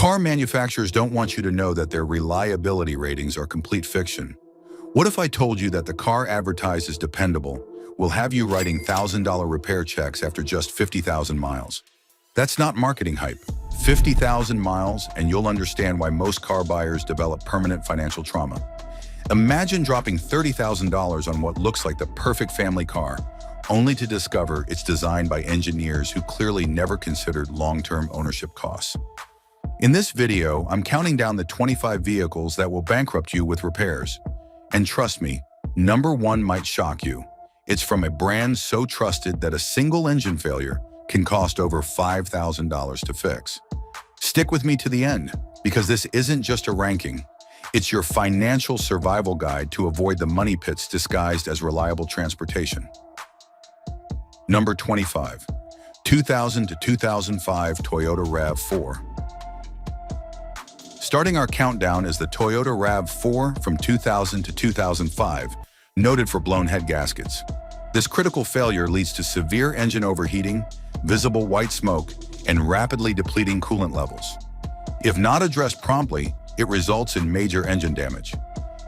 Car manufacturers don't want you to know that their reliability ratings are complete fiction. What if I told you that the car advertised as dependable will have you writing $1,000 repair checks after just 50,000 miles? That's not marketing hype. 50,000 miles and you'll understand why most car buyers develop permanent financial trauma. Imagine dropping $30,000 on what looks like the perfect family car, only to discover it's designed by engineers who clearly never considered long-term ownership costs. In this video, I'm counting down the 25 vehicles that will bankrupt you with repairs. And trust me, number one might shock you. It's from a brand so trusted that a single engine failure can cost over $5,000 to fix. Stick with me to the end, because this isn't just a ranking. It's your financial survival guide to avoid the money pits disguised as reliable transportation. Number 25, 2000 to 2005 Toyota RAV4. Starting our countdown is the Toyota RAV4 from 2000 to 2005, noted for blown head gaskets. This critical failure leads to severe engine overheating, visible white smoke, and rapidly depleting coolant levels. If not addressed promptly, it results in major engine damage.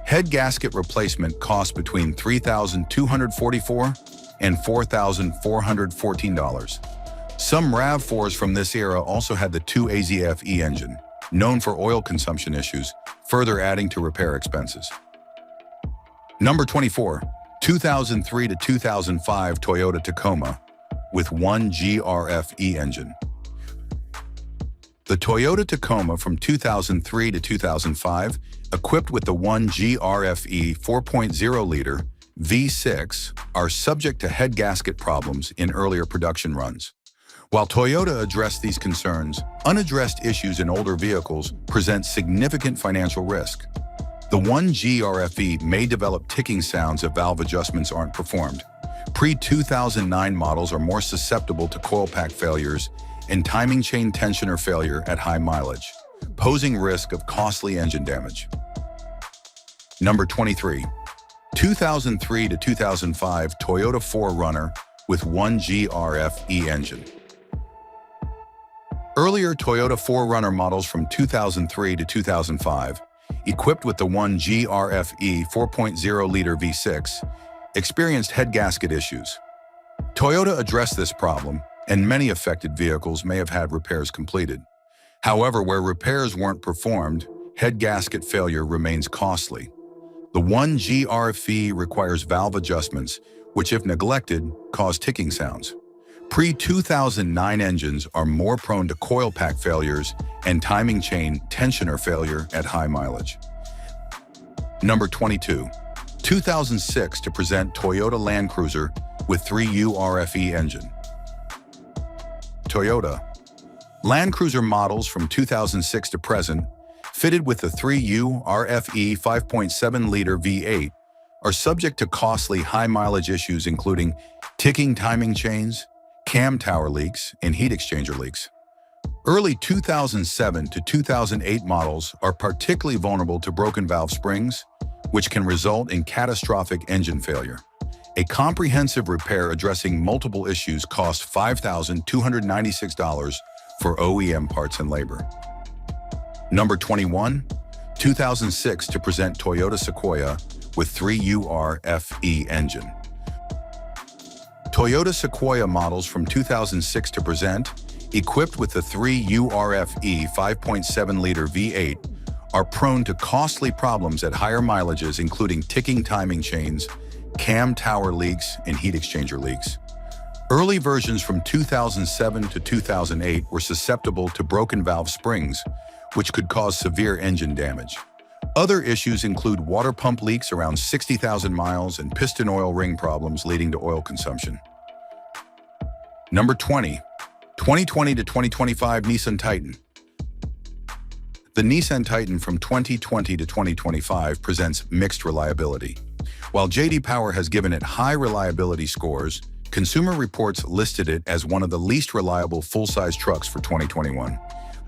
Head gasket replacement costs between $3,244 and $4,414. Some RAV4s from this era also had the 2AZF-E engine, known for oil consumption issues, further adding to repair expenses. Number 24, 2003 to 2005 Toyota Tacoma with 1 GRF-E engine. The Toyota Tacoma from 2003 to 2005, equipped with the 1 GRF-E 4.0-liter V6, are subject to head gasket problems in earlier production runs. While Toyota addressed these concerns, unaddressed issues in older vehicles present significant financial risk. The 1 GRF-E may develop ticking sounds if valve adjustments aren't performed. Pre-2009 models are more susceptible to coil pack failures and timing chain tensioner failure at high mileage, posing risk of costly engine damage. Number 23, 2003 to 2005 Toyota 4Runner with 1 GRF-E engine. Earlier Toyota 4Runner models from 2003 to 2005, equipped with the 1 GRF-E 4.0-liter V6, experienced head gasket issues. Toyota addressed this problem, and many affected vehicles may have had repairs completed. However, where repairs weren't performed, head gasket failure remains costly. The 1 GRF-E requires valve adjustments, which if neglected, cause ticking sounds. Pre-2009 engines are more prone to coil pack failures and timing chain tensioner failure at high mileage. Number 22, 2006 to present Toyota Land Cruiser with 3 URF-E engine. Toyota Land Cruiser models from 2006 to present, fitted with the 3 URF-E 5.7-liter V8, are subject to costly high-mileage issues including ticking timing chains, cam tower leaks, and heat exchanger leaks. Early 2007 to 2008 models are particularly vulnerable to broken valve springs, which can result in catastrophic engine failure. A comprehensive repair addressing multiple issues costs $5,296 for OEM parts and labor. Number 21, 2006 to present Toyota Sequoia with 3 URF-E engine. Toyota Sequoia models from 2006 to present, equipped with the 3 URF-E 5.7-liter V8, are prone to costly problems at higher mileages including ticking timing chains, cam tower leaks, and heat exchanger leaks. Early versions from 2007 to 2008 were susceptible to broken valve springs, which could cause severe engine damage. Other issues include water pump leaks around 60,000 miles and piston oil ring problems leading to oil consumption. Number 20, 2020 to 2025 Nissan Titan. The Nissan Titan from 2020 to 2025 presents mixed reliability. While J.D. Power has given it high reliability scores, Consumer Reports listed it as one of the least reliable full-size trucks for 2021.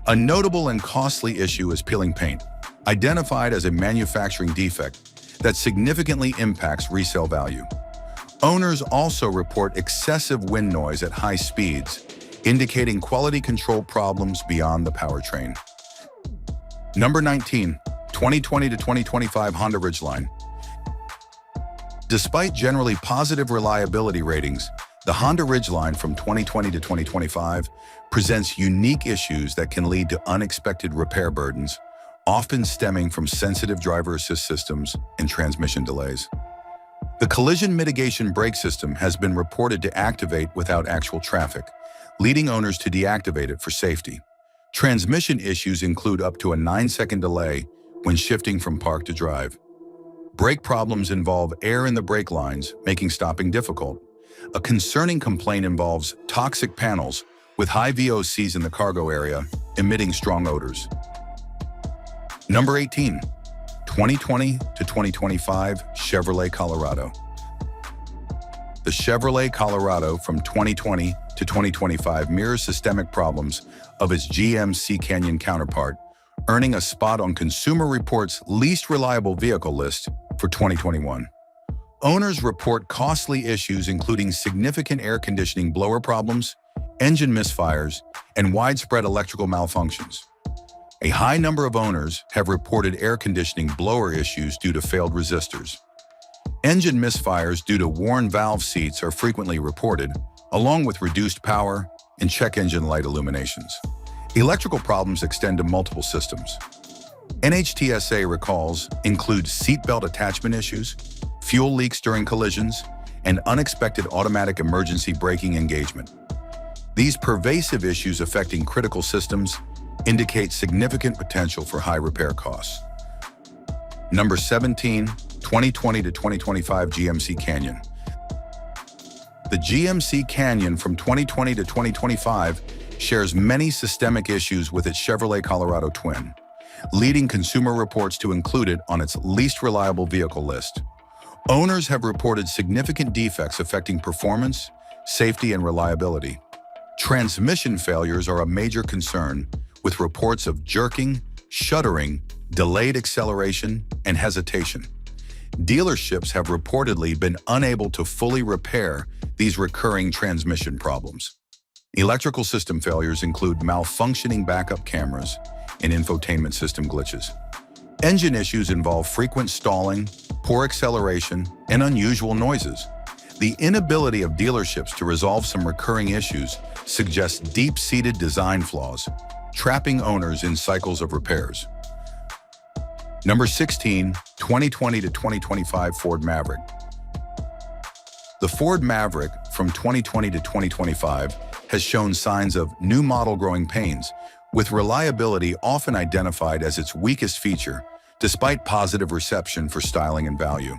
A notable and costly issue is peeling paint, identified as a manufacturing defect that significantly impacts resale value. Owners also report excessive wind noise at high speeds, indicating quality control problems beyond the powertrain. Number 19, 2020 to 2025 Honda Ridgeline. Despite generally positive reliability ratings, the Honda Ridgeline from 2020 to 2025 presents unique issues that can lead to unexpected repair burdens, often stemming from sensitive driver assist systems and transmission delays. The collision mitigation brake system has been reported to activate without actual traffic, leading owners to deactivate it for safety. Transmission issues include up to a 9-second delay when shifting from park to drive. Brake problems involve air in the brake lines, making stopping difficult. A concerning complaint involves toxic panels with high VOCs in the cargo area, emitting strong odors. Number 18, 2020 to 2025 Chevrolet Colorado. The Chevrolet Colorado from 2020 to 2025 mirrors systemic problems of its GMC Canyon counterpart, earning a spot on Consumer Reports' least reliable vehicle list for 2021. Owners report costly issues including significant air conditioning blower problems, engine misfires, and widespread electrical malfunctions. A high number of owners have reported air conditioning blower issues due to failed resistors. Engine misfires due to worn valve seats are frequently reported, along with reduced power and check engine light illuminations. Electrical problems extend to multiple systems. NHTSA recalls include seatbelt attachment issues, fuel leaks during collisions, and unexpected automatic emergency braking engagement. These pervasive issues affecting critical systems indicate significant potential for high repair costs. Number 17, 2020 to 2025 GMC Canyon. The GMC Canyon from 2020 to 2025 shares many systemic issues with its Chevrolet Colorado twin, leading Consumer Reports to include it on its least reliable vehicle list. Owners have reported significant defects affecting performance, safety, and reliability. Transmission failures are a major concern, with reports of jerking, shuddering, delayed acceleration, and hesitation. Dealerships have reportedly been unable to fully repair these recurring transmission problems. Electrical system failures include malfunctioning backup cameras and infotainment system glitches. Engine issues involve frequent stalling, poor acceleration, and unusual noises. The inability of dealerships to resolve some recurring issues suggests deep-seated design flaws, trapping owners in cycles of repairs. Number 16, 2020 to 2025 Ford Maverick. The Ford Maverick from 2020 to 2025 has shown signs of new model growing pains, with reliability often identified as its weakest feature, despite positive reception for styling and value.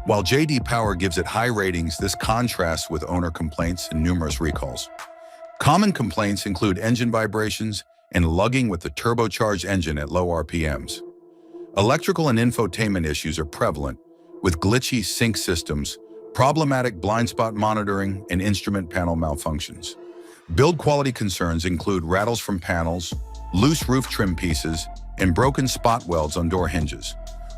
While J.D. Power gives it high ratings, this contrasts with owner complaints and numerous recalls. Common complaints include engine vibrations and lugging with the turbocharged engine at low RPMs. Electrical and infotainment issues are prevalent, with glitchy sync systems, problematic blind spot monitoring, and instrument panel malfunctions. Build quality concerns include rattles from panels, loose roof trim pieces, and broken spot welds on door hinges.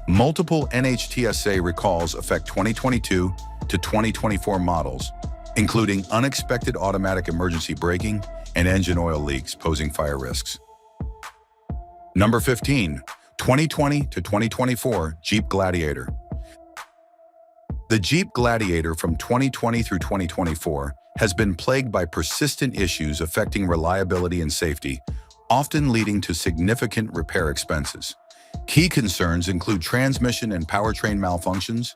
Multiple NHTSA recalls affect 2022 to 2024 models, including unexpected automatic emergency braking and engine oil leaks posing fire risks. Number 15, 2020 to 2024 Jeep Gladiator. The Jeep Gladiator from 2020 through 2024 has been plagued by persistent issues affecting reliability and safety, often leading to significant repair expenses. Key concerns include transmission and powertrain malfunctions,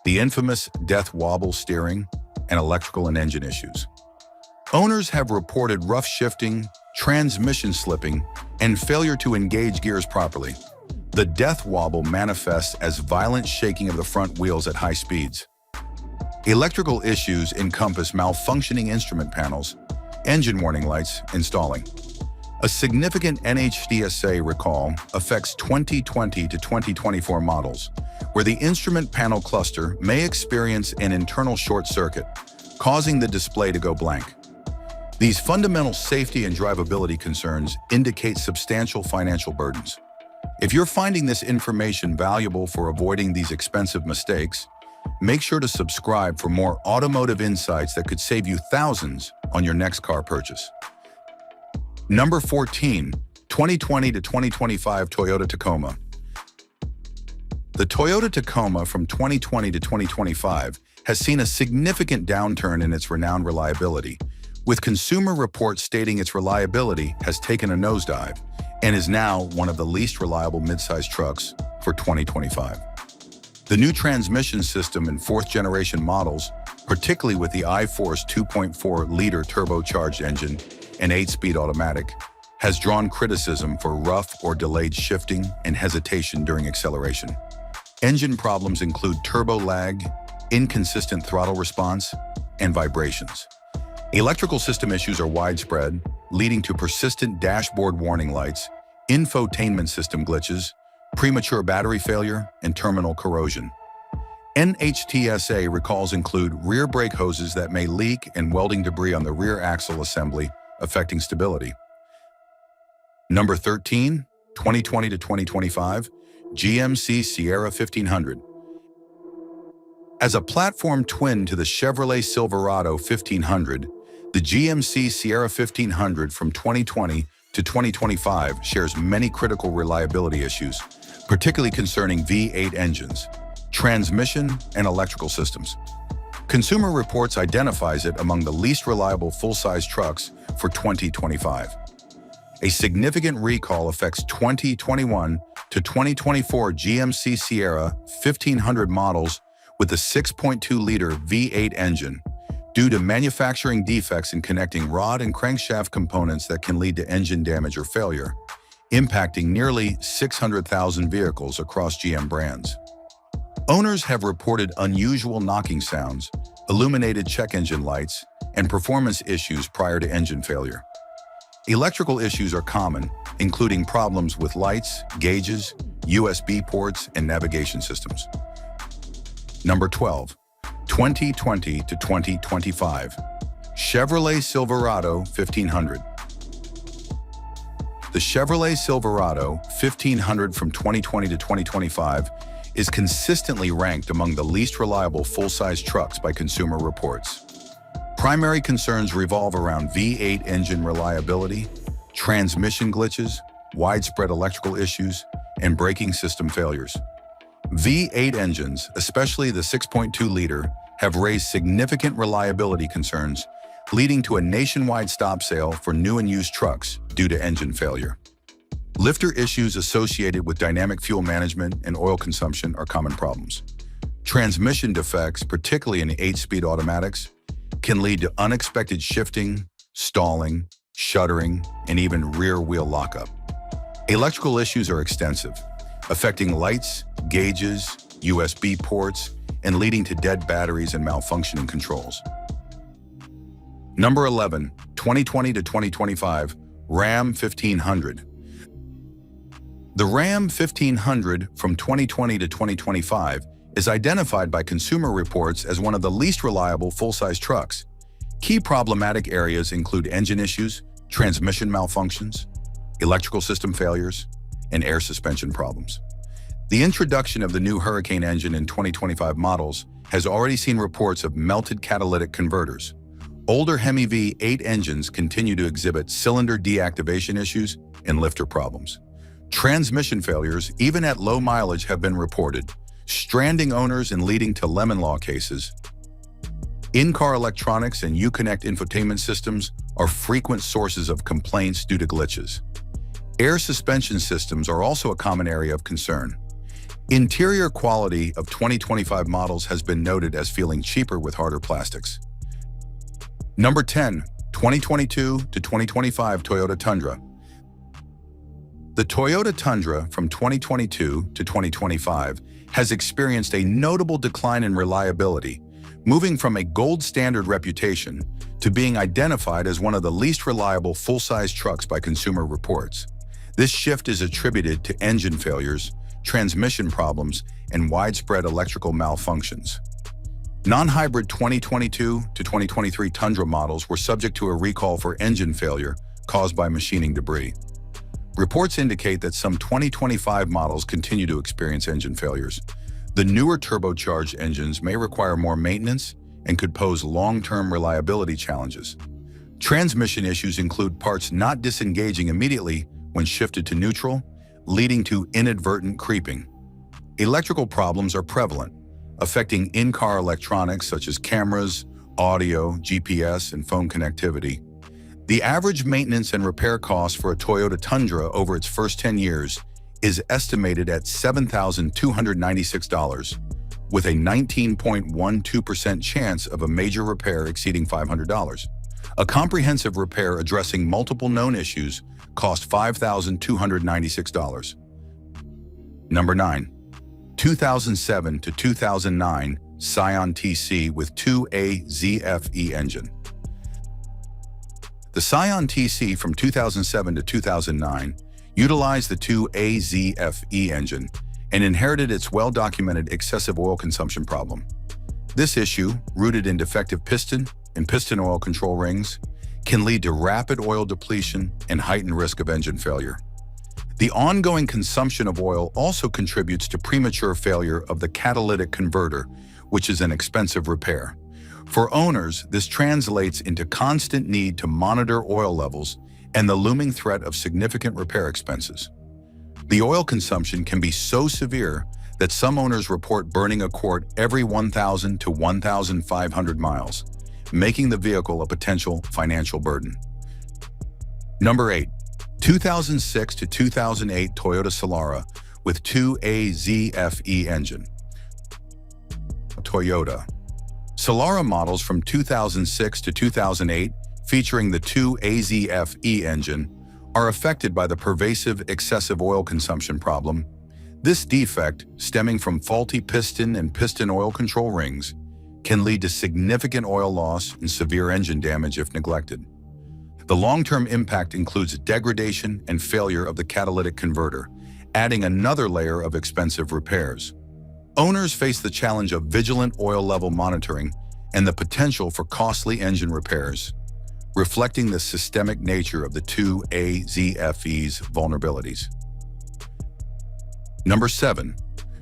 the infamous death wobble steering, and electrical and engine issues. Owners have reported rough shifting, transmission slipping, and failure to engage gears properly. The death wobble manifests as violent shaking of the front wheels at high speeds. Electrical issues encompass malfunctioning instrument panels, engine warning lights, and stalling. A significant NHTSA recall affects 2020 to 2024 models, where the instrument panel cluster may experience an internal short circuit, causing the display to go blank. These fundamental safety and drivability concerns indicate substantial financial burdens. If you're finding this information valuable for avoiding these expensive mistakes, make sure to subscribe for more automotive insights that could save you thousands on your next car purchase. Number 14, 2020 to 2025 Toyota Tacoma. The Toyota Tacoma from 2020 to 2025 has seen a significant downturn in its renowned reliability, with consumer reports stating its reliability has taken a nosedive and is now one of the least reliable midsize trucks for 2025. The new transmission system in fourth-generation models, particularly with the iForce 2.4-liter turbocharged engine and 8-speed automatic, has drawn criticism for rough or delayed shifting and hesitation during acceleration. Engine problems include turbo lag, inconsistent throttle response, and vibrations. Electrical system issues are widespread, leading to persistent dashboard warning lights, infotainment system glitches, premature battery failure, and terminal corrosion. NHTSA recalls include rear brake hoses that may leak and welding debris on the rear axle assembly, affecting stability. Number 13, 2020 to 2025, GMC Sierra 1500. As a platform twin to the Chevrolet Silverado 1500, the GMC Sierra 1500 from 2020 to 2025 shares many critical reliability issues, particularly concerning V8 engines, transmission, and electrical systems. Consumer Reports identifies it among the least reliable full-size trucks for 2025. A significant recall affects 2021 to 2024 GMC Sierra 1500 models with a 6.2-liter V8 engine due to manufacturing defects in connecting rod and crankshaft components that can lead to engine damage or failure, impacting nearly 600,000 vehicles across GM brands. Owners have reported unusual knocking sounds, illuminated check engine lights, and performance issues prior to engine failure. Electrical issues are common, including problems with lights, gauges, USB ports, and navigation systems. Number 12, 2020 to 2025, Chevrolet Silverado 1500. The Chevrolet Silverado 1500 from 2020 to 2025 is consistently ranked among the least reliable full-size trucks by Consumer Reports. Primary concerns revolve around V8 engine reliability, transmission glitches, widespread electrical issues, and braking system failures. V8 engines, especially the 6.2-liter, have raised significant reliability concerns, leading to a nationwide stop sale for new and used trucks due to engine failure. Lifter issues associated with dynamic fuel management and oil consumption are common problems. Transmission defects, particularly in 8-speed automatics, can lead to unexpected shifting, stalling, shuddering, and even rear-wheel lockup. Electrical issues are extensive, affecting lights, gauges, USB ports, and leading to dead batteries and malfunctioning controls. Number 11, 2020 to 2025, Ram 1500. The Ram 1500 from 2020 to 2025 is identified by Consumer Reports as one of the least reliable full-size trucks. Key problematic areas include engine issues, transmission malfunctions, electrical system failures, and air suspension problems. The introduction of the new Hurricane engine in 2025 models has already seen reports of melted catalytic converters. Older Hemi V8 engines continue to exhibit cylinder deactivation issues and lifter problems. Transmission failures, even at low mileage, have been reported, stranding owners and leading to lemon law cases. In-car electronics and Uconnect infotainment systems are frequent sources of complaints due to glitches. Air suspension systems are also a common area of concern. Interior quality of 2025 models has been noted as feeling cheaper with harder plastics. Number 10, 2022 to 2025 Toyota Tundra. The Toyota Tundra from 2022 to 2025 has experienced a notable decline in reliability, moving from a gold standard reputation to being identified as one of the least reliable full-size trucks by Consumer Reports. This shift is attributed to engine failures, transmission problems, and widespread electrical malfunctions. Non-hybrid 2022 to 2023 Tundra models were subject to a recall for engine failure caused by machining debris. Reports indicate that some 2025 models continue to experience engine failures. The newer turbocharged engines may require more maintenance and could pose long-term reliability challenges. Transmission issues include parts not disengaging immediately when shifted to neutral, leading to inadvertent creeping. Electrical problems are prevalent, affecting in-car electronics such as cameras, audio, GPS, and phone connectivity. The average maintenance and repair cost for a Toyota Tundra over its first 10 years is estimated at $7,296, with a 19.12% chance of a major repair exceeding $500. A comprehensive repair addressing multiple known issues cost $5,296. Number 9. 2007 to 2009 Scion TC with 2A ZFE engine. The Scion TC from 2007 to 2009 utilized the 2A ZFE engine and inherited its well-documented excessive oil consumption problem. This issue, rooted in defective piston and piston oil control rings, can lead to rapid oil depletion and heightened risk of engine failure. The ongoing consumption of oil also contributes to premature failure of the catalytic converter, which is an expensive repair. For owners, this translates into constant need to monitor oil levels and the looming threat of significant repair expenses. The oil consumption can be so severe that some owners report burning a quart every 1,000 to 1,500 miles, making the vehicle a potential financial burden. Number 8. 2006 to 2008 Toyota Solara with 2A ZFE engine. Toyota Solara models from 2006 to 2008 featuring the 2AZFE engine are affected by the pervasive excessive oil consumption problem. This defect, stemming from faulty piston and piston oil control rings, can lead to significant oil loss and severe engine damage if neglected. The long-term impact includes degradation and failure of the catalytic converter, adding another layer of expensive repairs. Owners face the challenge of vigilant oil level monitoring and the potential for costly engine repairs, reflecting the systemic nature of the 2AZFE's vulnerabilities. Number 7.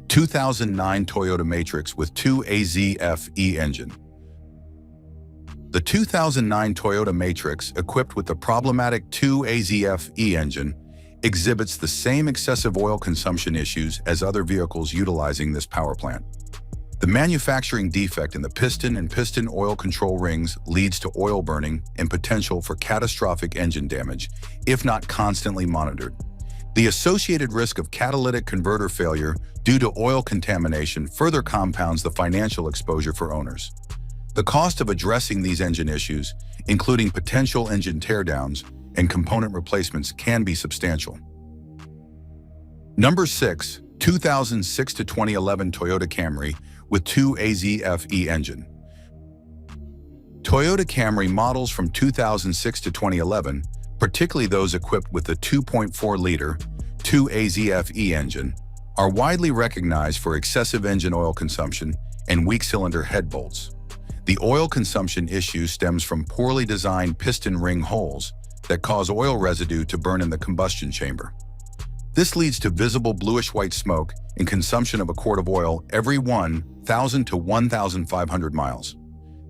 2009 Toyota Matrix with 2AZFE engine. The 2009 Toyota Matrix, equipped with the problematic 2AZFE engine, exhibits the same excessive oil consumption issues as other vehicles utilizing this power plant. The manufacturing defect in the piston and piston oil control rings leads to oil burning and potential for catastrophic engine damage, if not constantly monitored. The associated risk of catalytic converter failure due to oil contamination further compounds the financial exposure for owners. The cost of addressing these engine issues, including potential engine teardowns and component replacements, can be substantial. Number 6. 2006 to 2011 Toyota Camry with 2AZFE engine. Toyota Camry models from 2006 to 2011, particularly those equipped with the 2.4-liter 2AZFE engine, are widely recognized for excessive engine oil consumption and weak cylinder head bolts. The oil consumption issue stems from poorly designed piston ring holes that cause oil residue to burn in the combustion chamber. This leads to visible bluish-white smoke and consumption of a quart of oil every 1,000 to 1,500 miles.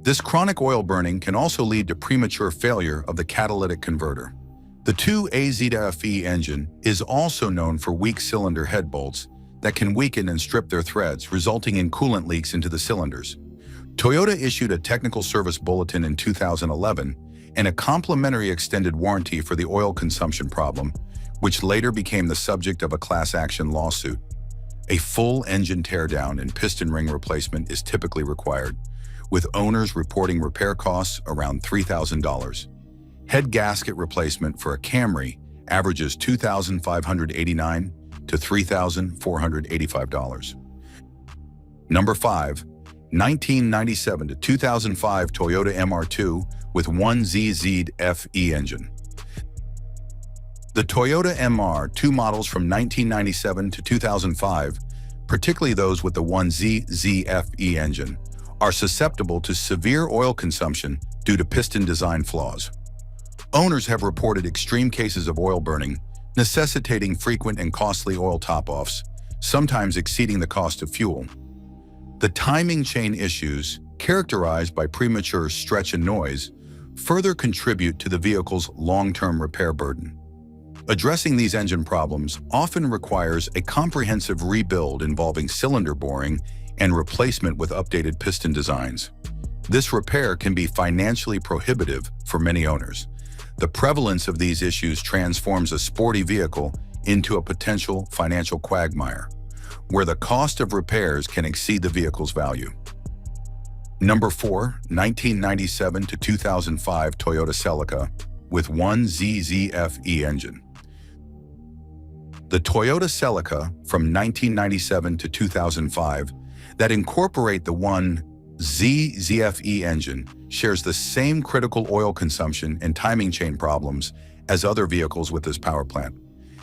This chronic oil burning can also lead to premature failure of the catalytic converter. The 2AZFE engine is also known for weak cylinder head bolts that can weaken and strip their threads, resulting in coolant leaks into the cylinders. Toyota issued a technical service bulletin in 2011 and a complimentary extended warranty for the oil consumption problem, which later became the subject of a class action lawsuit. A full engine teardown and piston ring replacement is typically required, with owners reporting repair costs around $3,000. Head gasket replacement for a Camry averages $2,589 to $3,485. Number 5. 1997 to 2005 Toyota MR2 with 1ZZFE engine. The Toyota MR2 models from 1997 to 2005, particularly those with the 1ZZFE engine, are susceptible to severe oil consumption due to piston design flaws. Owners have reported extreme cases of oil burning, necessitating frequent and costly oil top-offs, sometimes exceeding the cost of fuel. The timing chain issues, characterized by premature stretch and noise, further contribute to the vehicle's long-term repair burden. Addressing these engine problems often requires a comprehensive rebuild involving cylinder boring and replacement with updated piston designs. This repair can be financially prohibitive for many owners. The prevalence of these issues transforms a sporty vehicle into a potential financial quagmire, where the cost of repairs can exceed the vehicle's value. Number 4, 1997 to 2005 Toyota Celica with 1ZZFE engine. The Toyota Celica from 1997 to 2005 that incorporate the 1ZZFE engine shares the same critical oil consumption and timing chain problems as other vehicles with this power plant.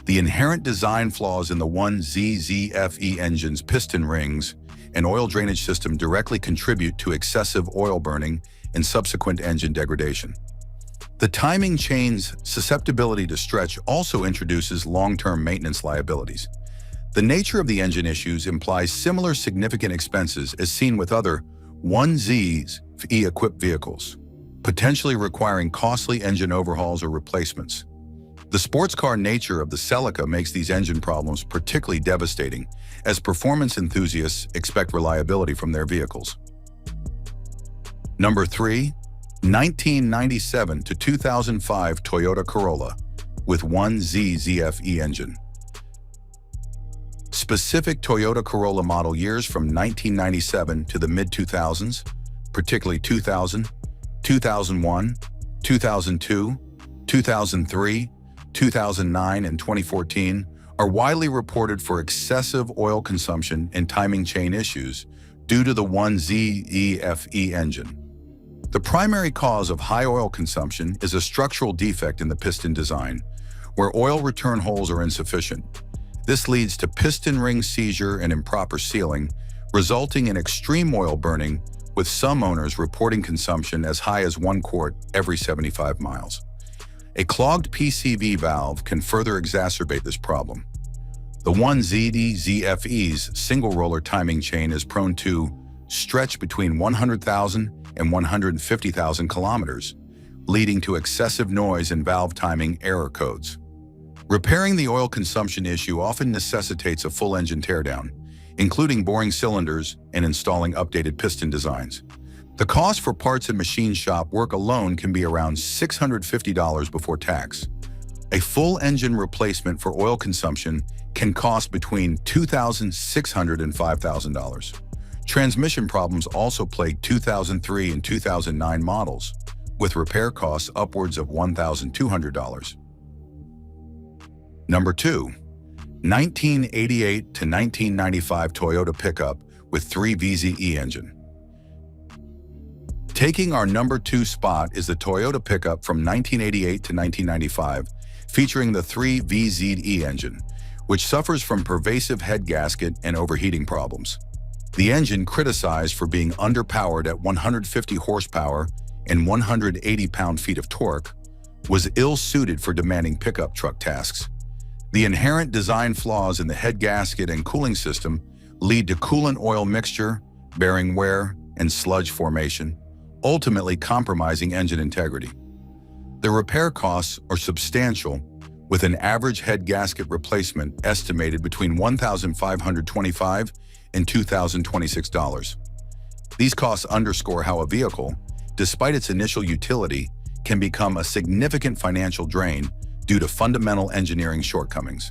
The inherent design flaws in the 1ZZFE engine's piston rings and oil drainage system directly contribute to excessive oil burning and subsequent engine degradation. The timing chain's susceptibility to stretch also introduces long-term maintenance liabilities. The nature of the engine issues implies similar significant expenses as seen with other 1ZZFE-equipped vehicles, potentially requiring costly engine overhauls or replacements. The sports car nature of the Celica makes these engine problems particularly devastating, as performance enthusiasts expect reliability from their vehicles. Number 3, 1997 to 2005 Toyota Corolla with 1ZZFE engine. Specific Toyota Corolla model years from 1997 to the mid-2000s, particularly 2000, 2001, 2002, 2003, 2009, and 2014, are widely reported for excessive oil consumption and timing chain issues due to the 1ZZFE engine. The primary cause of high oil consumption is a structural defect in the piston design, where oil return holes are insufficient. This leads to piston ring seizure and improper sealing, resulting in extreme oil burning, with some owners reporting consumption as high as 1 quart every 75 miles. A clogged PCV valve can further exacerbate this problem. The 1ZZFE's single-roller timing chain is prone to stretch between 100,000 and 150,000 kilometers, leading to excessive noise and valve timing error codes. Repairing the oil consumption issue often necessitates a full engine teardown, including boring cylinders and installing updated piston designs. The cost for parts and machine shop work alone can be around $650 before tax. A full engine replacement for oil consumption can cost between $2,600 and $5,000. Transmission problems also plague 2003 and 2009 models, with repair costs upwards of $1,200. Number 2, 1988 to 1995 Toyota pickup with 3VZE engine. Taking our number 2 spot is the Toyota pickup from 1988 to 1995, featuring the 3VZE engine, which suffers from pervasive head gasket and overheating problems. The engine, criticized for being underpowered at 150 horsepower and 180 pound-feet of torque, was ill-suited for demanding pickup truck tasks. The inherent design flaws in the head gasket and cooling system lead to coolant oil mixture, bearing wear, and sludge formation, ultimately compromising engine integrity. The repair costs are substantial, with an average head gasket replacement estimated between $1,525 and $2,026. These costs underscore how a vehicle, despite its initial utility, can become a significant financial drain due to fundamental engineering shortcomings.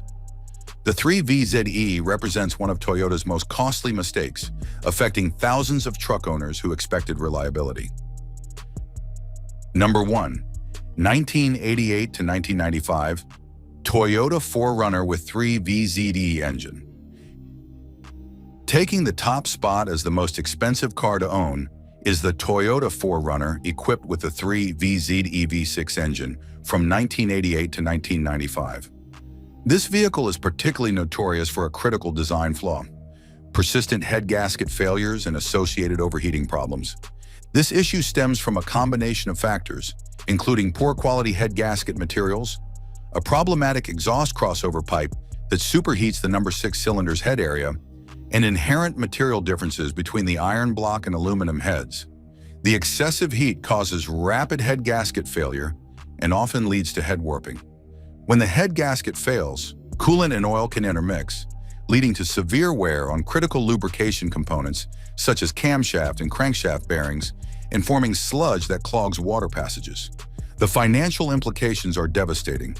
The 3VZE represents one of Toyota's most costly mistakes, affecting thousands of truck owners who expected reliability. Number 1, 1988 to 1995 Toyota 4Runner with 3VZE engine. Taking the top spot as the most expensive car to own is the Toyota 4Runner equipped with the 3VZE V6 engine from 1988 to 1995. This vehicle is particularly notorious for a critical design flaw: persistent head gasket failures and associated overheating problems. This issue stems from a combination of factors, including poor quality head gasket materials, a problematic exhaust crossover pipe that superheats the number 6 cylinder's head area, and inherent material differences between the iron block and aluminum heads. The excessive heat causes rapid head gasket failure and often leads to head warping. When the head gasket fails, coolant and oil can intermix, leading to severe wear on critical lubrication components such as camshaft and crankshaft bearings and forming sludge that clogs water passages. The financial implications are devastating.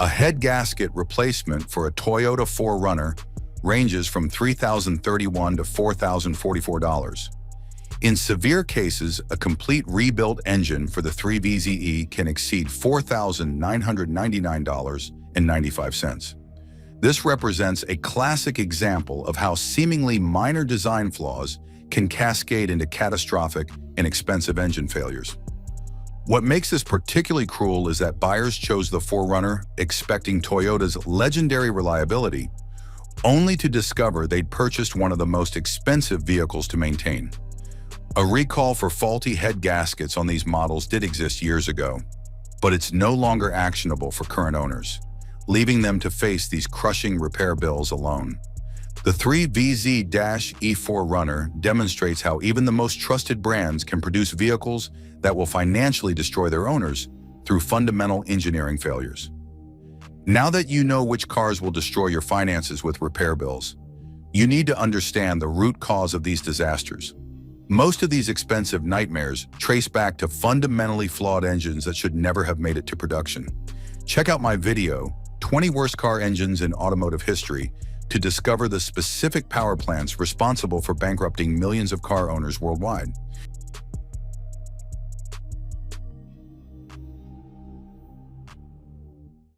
A head gasket replacement for a Toyota 4Runner ranges from $3,031 to $4,044. In severe cases, a complete rebuilt engine for the 3VZE can exceed $4,999.95. This represents a classic example of how seemingly minor design flaws can cascade into catastrophic and expensive engine failures. What makes this particularly cruel is that buyers chose the 4Runner expecting Toyota's legendary reliability, only to discover they'd purchased one of the most expensive vehicles to maintain. A recall for faulty head gaskets on these models did exist years ago, but it's no longer actionable for current owners, leaving them to face these crushing repair bills alone. The 3VZ-E4Runner demonstrates how even the most trusted brands can produce vehicles that will financially destroy their owners through fundamental engineering failures. Now that you know which cars will destroy your finances with repair bills, you need to understand the root cause of these disasters. Most of these expensive nightmares trace back to fundamentally flawed engines that should never have made it to production. Check out my video, 20 Worst Car Engines in Automotive History, to discover the specific power plants responsible for bankrupting millions of car owners worldwide.